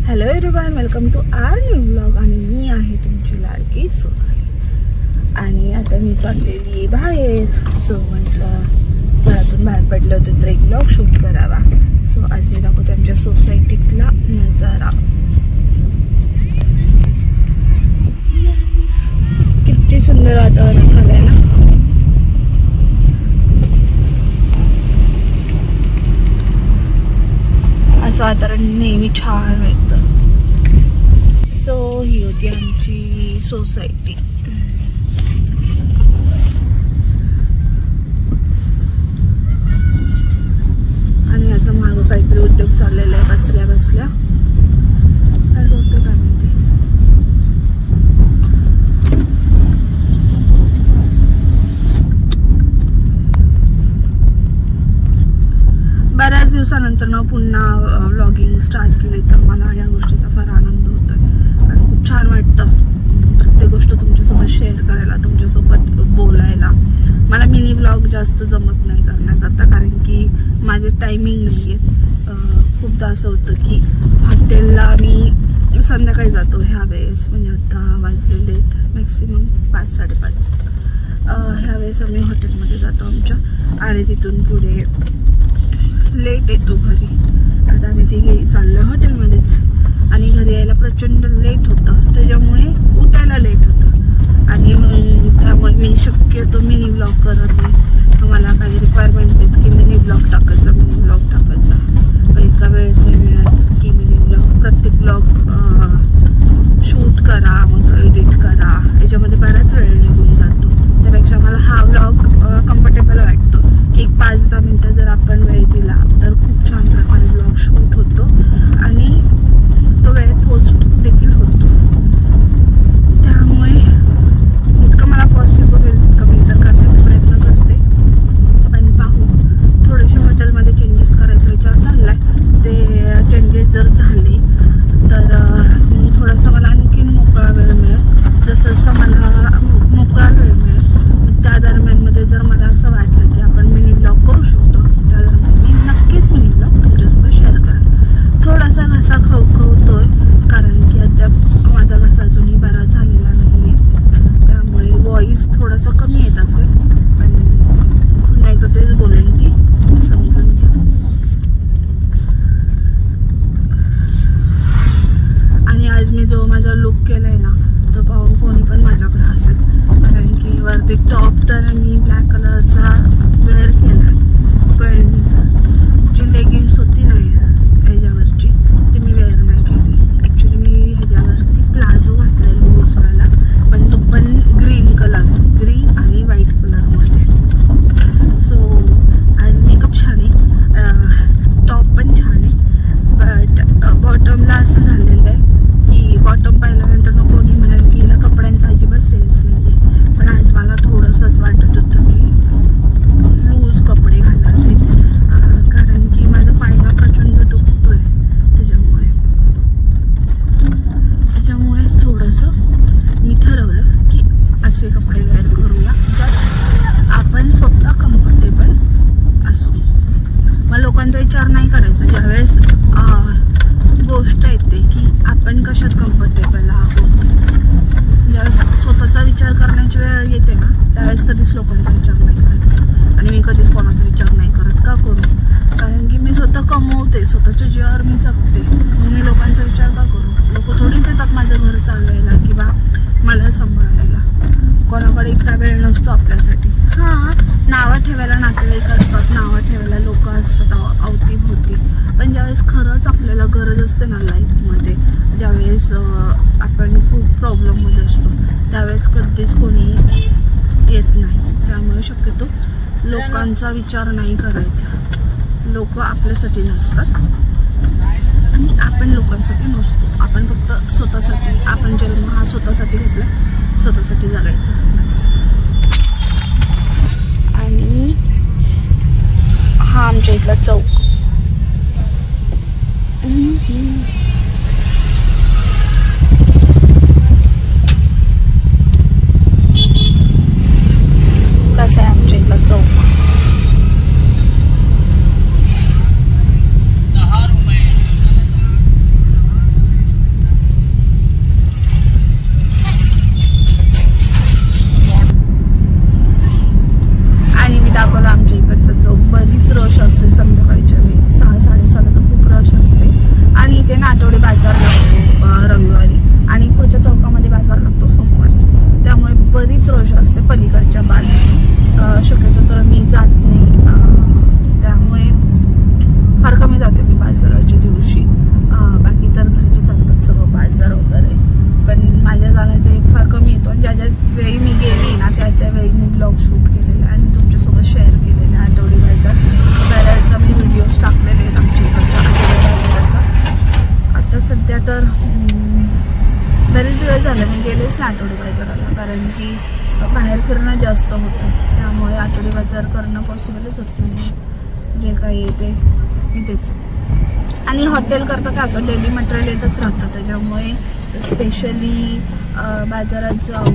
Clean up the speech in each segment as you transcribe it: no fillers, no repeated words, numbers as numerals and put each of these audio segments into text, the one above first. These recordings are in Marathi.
Hello everyone, welcome to our new vlog. आणि मी आहे तुमची लाडकी सोनाली. आणि आता मी चाललेली बाहेर. सो म्हटलं घरातून बाहेर पडले होते तर एक व्लॉग शूट करावा. सो आज मी दाखवते आमच्या सोसायटीतला नजारा. किती सुंदर वातावरण झालंय ना. असं वातावरण नेहमी छान वाटतं. सो ही होती आमची सोसायटी. आणि असं मागं काहीतरी उद्योग चाललेला आहे बसल्या बसल्या. काय करतो काय माहिती. बऱ्याच दिवसानंतर ना पुन्हा व्लॉगिंग स्टार्ट केली तर मला या गोष्टीचा फार आनंद होतोय. कारण खूप छान वाटतं प्रत्येक गोष्ट तुमच्यासोबत शेअर करायला, तुमच्यासोबत बोलायला. मला मिनी व्लॉग जास्त जमत नाही करण्याकरता, कारण की माझे टायमिंग नाही आहेत. खूपदा असं होतं की हॉटेलला मी संध्याकाळी जातो ह्या वेळेस. म्हणजे आता वाजलेले आहेत मॅक्सिमम 5-5:30. ह्या वेळेस आम्ही हॉटेलमध्ये जातो आमच्या. आणि तिथून पुढे लेट येतो घरी. आता आम्ही तिघे चाललो हॉटेलमध्येच. आणि घरी यायला प्रचंड लेट होतं, त्याच्यामुळे उठायला लेट होतं. आणि मग त्यामुळे मी शक्यतो मिनी व्लॉग करत नाही. मला काही रिक्वायरमेंट देत की मिनी व्लॉग टाकायचा, मिनी व्लॉग टाकायचा. पण इतका वेळच नाही मिळत की मिनी व्लॉग प्रत्येक व्लॉग शूट करा, मग तो एडिट करा. याच्यामध्ये बराच वेळ निघून जातो. त्यापेक्षा मला हा व्लॉग कम्फर्टेबल वाटतो की एक 5-10 मिनटं जर आपण वेळ दिला तर खूप छान प्रकारे व्लॉग शूट होतो आणि तो वेळेत पोस्ट देखील होतो. त्यामुळे इतकं मला पॉसिबल होईल तितकं मी तर करण्याचा प्रयत्न करते. पण पाहू, थोडेसे हॉटेलमध्ये चेंजेस करायचा विचार चालला आहे. ते चेंजेस जर झाले तर थोडंसं मला आणखीन मोकळा वेळ मिळेल. जसं जसं मला मोकळा वेळ मिळेल त्या दरम्यानमध्ये जर मला असं वाटलं की आपण मिनी व्लॉग करू शकतो, त्या दरम्यान मी नक्कीच मिनी व्लॉग तुमच्यासोबत शेअर करेन. थोडासा घसा खवखवतोय कारण की अद्याप माझा घसा अजूनही बरा झालेला नाही आहे. त्यामुळे व्हॉइस थोडासा कमी येत असेल. पण पुन्हा एकदा तेच बोलेन की समजून घ्या. आणि आज मी जो माझा लुक केलाय ना तो पाहून कोणी पण माझ्याकडे हसेल. कारण की वरती टॉप तर मी ब्लॅक कलरचा वेअर केला, पण जी लेगिन्स होती ना ह्याच्यावरची ती मी वेअर नाही केली. ॲक्च्युली मी ह्याच्यावरती प्लाझो घातलेला लूजवाला, पण तो पण ग्रीन आणि व्हाईट कलरमध्ये. सो आज मेकअप छान आहे, टॉप पण छान आहे. बट बॉटमला असं झालेलं आहे की बॉटम पाहिल्यानंतर कोणी म्हणाल की हिला कपड्यांचा अजिबात सेन्स नाही आहे. पण आज मला थोडंसं असं वाटत होतं की लूज कपडे घालावेत, कारण की माझा पायला प्रचंड दुखतोय. त्याच्यामुळेच थोडंसं मी ठरवलं की असे कपडे वेअर करूया ज्यात आपण स्वतः कम्फर्टेबल असू. मग लोकांचा विचार नाही करायचा. ज्यावेळेस गोष्ट येते की आपण कशात कम्फर्टेबल आहोत, ज्यावेळेस स्वतःचा विचार करण्याची वेळ येते ना त्यावेळेस कधीच लोकांचा विचार नाही करायचा. आणि मी कधीच कोणाचा विचार नाही करत. का करू? कारण की मी स्वतः कमवते, स्वतःच्या जीवावर मी जगते. मी लोकांचा विचार का करू? लोक थोडीच येतात माझं घर चालवायला किंवा मला सांभाळायला. कोणाकडे इतका वेळ नसतो आपल्यासाठी. हां, नावं ठेवायला नातेवाईक असतात, नावं ठेवायला लोक असतात अवतीभोवती. पण ज्यावेळेस खरंच आपल्याला गरज असते ना लाईफमध्ये, ज्यावेळेस आपण खूप प्रॉब्लेममध्ये असतो त्यावेळेस कधीच कोणी येत नाही. त्यामुळे शक्यतो लोकांचा विचार नाही करायचा. लोक आपल्यासाठी नसतात आणि आपण लोकांसाठी नसतो. आपण फक्त स्वतःसाठी, आपण जन्म हा स्वतःसाठी घेतला, स्वतःसाठी जगायचा. आणि हा आमच्या इथला चौक. कसा आहे आमच्या इथला चौक. जाते मी बाजाराच्या दिवशी, बाकी तर घरचे चालतात सर्व बाजार वगैरे. पण माझ्या जाण्याचा एक फार कमी येतो. ज्या ज्या वेळी मी गेली ना त्या वेळी मी ब्लॉग शूट केलेले आणि तुमच्यासोबत शेअर केलेले आठवडी बाजार. बऱ्याचदा मी व्हिडिओज टाकलेले आहेत आमच्या इकडच्या आठवडी बाजाराचा. आता सध्या तर बरेच दिवस झाले मी गेलेच ना आठवडी बाजाराला, कारण की बाहेर फिरणं जास्त होतं, त्यामुळे आठवडी बाजार करणं पॉसिबलच होत नाही. जे काही येते मी तेच. आणि हॉटेल करता काय होतं, डेली मटेरियल येतच राहतं, त्याच्यामुळे स्पेशली बाजारात जाऊन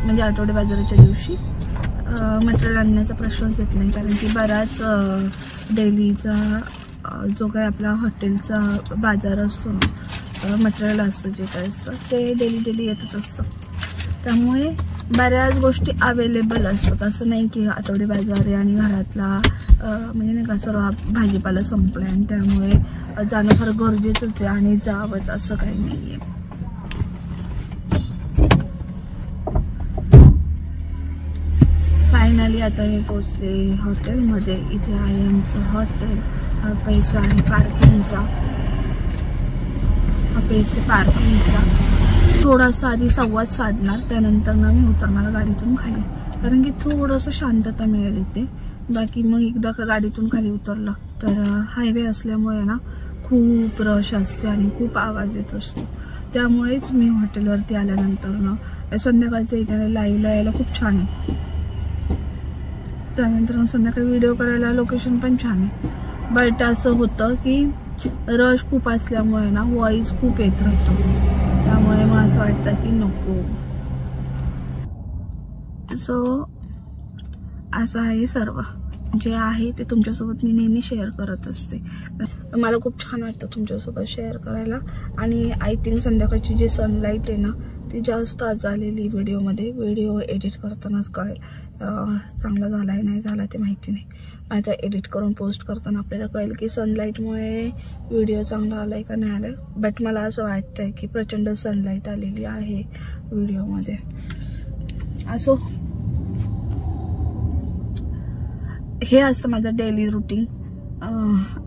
म्हणजे आठवडी बाजाराच्या दिवशी मटेरियल आणण्याचा प्रश्नच येत नाही, कारण की बराच डेलीचा जो काही आपला हॉटेलचा बाजार असतो ना, मटेरियल असतं जे काय असतं ते डेली येतच असतं. त्यामुळे बऱ्याच गोष्टी अवेलेबल असतात. असं नाही की आठवडी बाजार आहे आणि घरातला म्हणजे नाही का सर्व भाजीपाला संपला आणि त्यामुळे जाणं फार गरजेचंच आहे आणि जावंच असं काही नाही आहे. फायनली आता मी पोचले हॉटेलमध्ये. इथे आहे आमचं हॉटेल. हा पैसा आहे पार्किंगचा. थोडासा आधी संवाद साधणार, त्यानंतर ना मी उतरणार गाडीतून खाली, कारण की थोडंसं शांतता मिळेल इथे. बाकी मग एकदा का गाडीतून खाली उतरलं तर हायवे असल्यामुळे ना खूप रश असते आणि खूप आवाज येत असतो. त्यामुळेच मी हॉटेलवरती आल्यानंतर ना संध्याकाळच्या इथे लाईव्हला यायला खूप छान आहे. त्यानंतर संध्याकाळी व्हिडिओ करायला लोकेशन पण छान आहे. बट असं होतं की रश खूप असल्यामुळे ना व्हॉइस खूप येत राहतो, त्यामुळे मग असं वाटतं की नको. सो असं आहे सर्व जे आहे ते तुमच्यासोबत मी नेहमी शेअर करत असते. मला खूप छान वाटतं तुमच्यासोबत शेअर करायला. आणि आय थिंक संध्याकाळची जी सनलाईट आहे ना ती जास्त आज आलेली व्हिडिओमध्ये. व्हिडिओ एडिट करतानाच कळेल चांगला झाला आहे नाही झाला ते माहिती नाही. आता एडिट करून पोस्ट करताना आपल्याला कळेल की सनलाईटमुळे व्हिडिओ चांगला आला आहे का नाही आला. बट मला असं वाटतंय की प्रचंड सनलाईट आलेली आहे व्हिडिओमध्ये. असो, हे असतं माझं डेली रुटीन.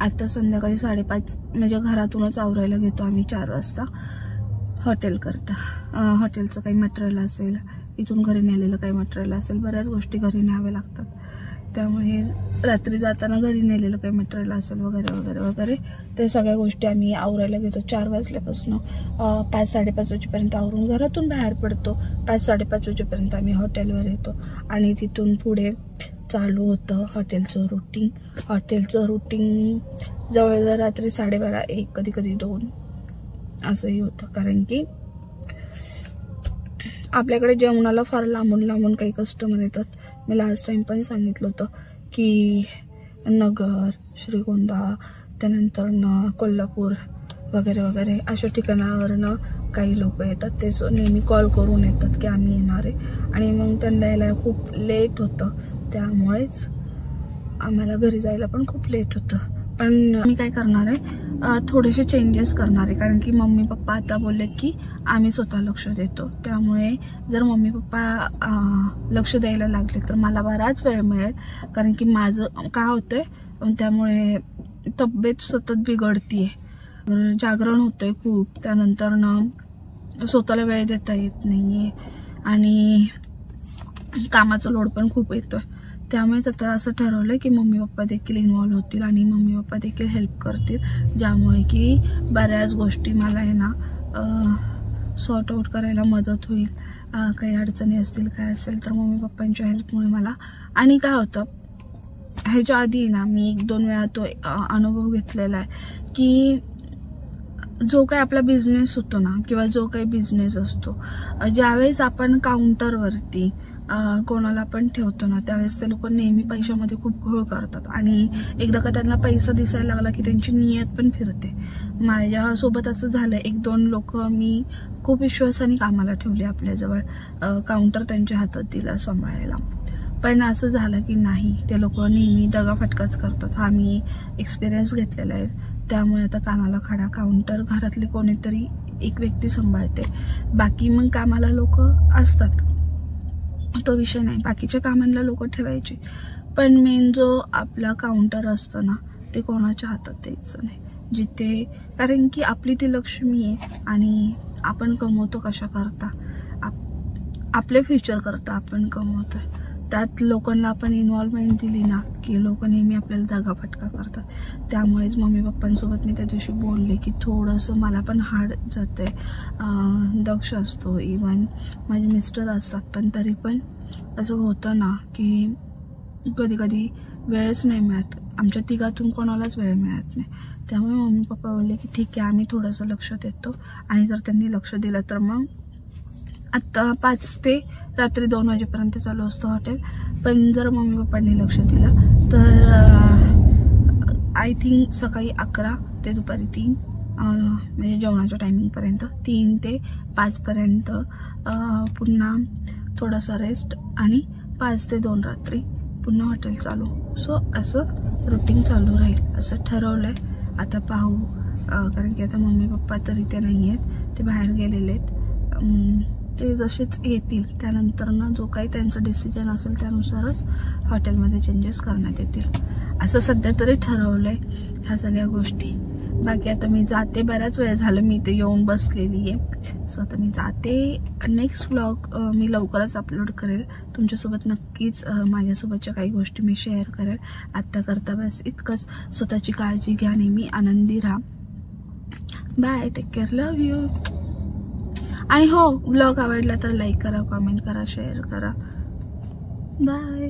आता संध्याकाळी 5:30 म्हणजे घरातूनच आवरायला घेतो आम्ही 4 वाजता हॉटेल करता. हॉटेलचं काही मटेरियल असेल, इथून घरी नेलेलं काही मटेरियल असेल, बऱ्याच गोष्टी घरी न्याव्या लागतात. त्यामुळे रात्री जाताना घरी नेलेलं काही मटेरियल असेल वगैरे वगैरे वगैरे ते सगळ्या गोष्टी आम्ही आवरायला घेतो. 4 वाजल्यापासून 5-5:30 वाजेपर्यंत आवरून घरातून बाहेर पडतो. 5-5:30 वाजेपर्यंत आम्ही हॉटेलवर येतो आणि तिथून पुढे चालू होतं हॉटेलचं रुटीन. हॉटेलचं रुटीन जवळजवळ रात्री 12:30-1 कधी 2 असंही होतं, कारण की आपल्याकडे जेवणाला फार लांबून काही कस्टमर येतात. मी लास्ट टाइम पण सांगितलं होतं की नगर, श्रीगोंदा, त्यानंतर कोल्हापूर वगैरे वगैरे अशा ठिकाणावरनं काही लोक येतात. ते नेहमी कॉल करून येतात की आम्ही येणार आहे आणि मग त्यांना यायला खूप लेट होतं. त्यामुळेच आम्हाला घरी जायला पण खूप लेट होतं. पण मी काय करणार आहे, थोडेसे चेंजेस करणार आहे, कारण की मम्मी पप्पा आता बोललेत की आम्ही स्वतः लक्ष देतो. त्यामुळे जर मम्मी पप्पा लक्ष द्यायला लागले तर मला बराच वेळ मिळेल, कारण की माझं काय होतंय त्यामुळे तब्येत सतत बिघडतीये, जागरण होतंय खूप, त्यानंतर स्वतःला वेळ देता येत नाहीये आणि कामाचा लोड पण खूप येतोय. त्यामुळेच आता असं ठरवलं की मम्मी पप्पा देखील इन्व्हॉल्व होतील आणि मम्मी पप्पा देखील हेल्प करतील, ज्यामुळे की बऱ्याच गोष्टी मला आहे ना सॉर्ट आउट करायला मदत होईल. काही अडचणी असतील काय असेल तर मम्मी पप्पांच्या हेल्पमुळे मला. आणि काय होतं ह्याच्या आधी ना मी 1-2 वेळा तो अनुभव घेतलेला आहे की जो काही आपला बिझनेस होतो ना किंवा जो काही बिझनेस असतो, ज्यावेळेस आपण काउंटरवरती कोणाला पण ठेवतो ना त्यावेळेस ते लोक नेहमी पैशामध्ये खूप घोळ करतात आणि एकदा का त्यांना पैसा दिसायला लागला की त्यांची नियत पण फिरते. माझ्यासोबत असं झालं, 1-2 लोक मी खूप विश्वासाने कामाला ठेवले आपल्याजवळ, काउंटर त्यांच्या हातात दिला सांभाळायला, पण असं झालं की नाही, ते लोक नेहमी दगाफटकाच करतात. हा मी एक्सपिरियन्स घेतलेला आहे. त्यामुळे आता कानाला खडा, काउंटर घरातले कोणीतरी एक व्यक्ती सांभाळते, बाकी मग कामाला लोक असतात, तो विषय नाही, बाकीच्या कामांना लोक ठेवायचे. पण मेन जो आपला काउंटर असतो ना ते कोणाच्या हातात द्यायचं नाही. जिथे, कारण की आपली ती लक्ष्मी आहे आणि आपण कमवतो कशा करता, आपले फ्युचर करता आपण कमवतो. त्यात लोकांना आपण इन्व्हॉल्वमेंट दिली ना की लोक नेहमी आपल्याला दगाफटका करतात. त्यामुळेच मम्मी पप्पांसोबत मी त्या दिवशी बोलले की थोडंसं मला पण हार्ड जाते. दक्ष असतो, इवन माझे मिस्टर असतात, पण तरी पण असं होतं ना की कधी कधी वेळच नाही मिळत. आमच्या तिघातून कोणालाच वेळ मिळत नाही. त्यामुळे मम्मी पप्पा बोलले की ठीक आहे, आम्ही थोडंसं लक्ष देतो. आणि जर त्यांनी लक्ष दिलं तर मग आत्ता 5 ते रात्री 2 वाजेपर्यंत चालू असतं हॉटेल. पण जर मम्मी पप्पांनी लक्ष दिलं तर आय थिंक सकाळी 11 ते दुपारी 3 म्हणजे जेवणाच्या टायमिंगपर्यंत, 3 ते 5पर्यंत पुन्हा थोडासा रेस्ट आणि 5 ते 2 रात्री पुन्हा हॉटेल चालू. सो असं रुटीन चालू राहील असं ठरवलं आहे. आता पाहू, कारण की आता मम्मी पप्पा तरी ते नाही आहेत, ते बाहेर गेलेले आहेत. ते जसेच येतील त्यानंतर ना जो काही त्यांचं डिसिजन असेल त्यानुसारच हॉटेलमध्ये चेंजेस करण्यात येतील असं सध्या तरी ठरवलं आहे ह्या सगळ्या गोष्टी. बाकी आता मी जाते, बराच वेळ झालं मी इथे येऊन बसलेली आहे. सो आता मी जाते. नेक्स्ट व्लॉग मी लवकरच अपलोड करेल तुमच्यासोबत. नक्कीच माझ्यासोबतच्या काही गोष्टी मी शेअर करेल. आत्ता करता बस इतकंच. स्वतःची काळजी घ्या, नेहमी आनंदी राहा. Bye, take care, love you. आणि हो, व्लॉग आवडला तर लाईक करा, कमेंट करा, शेअर करा. बाय.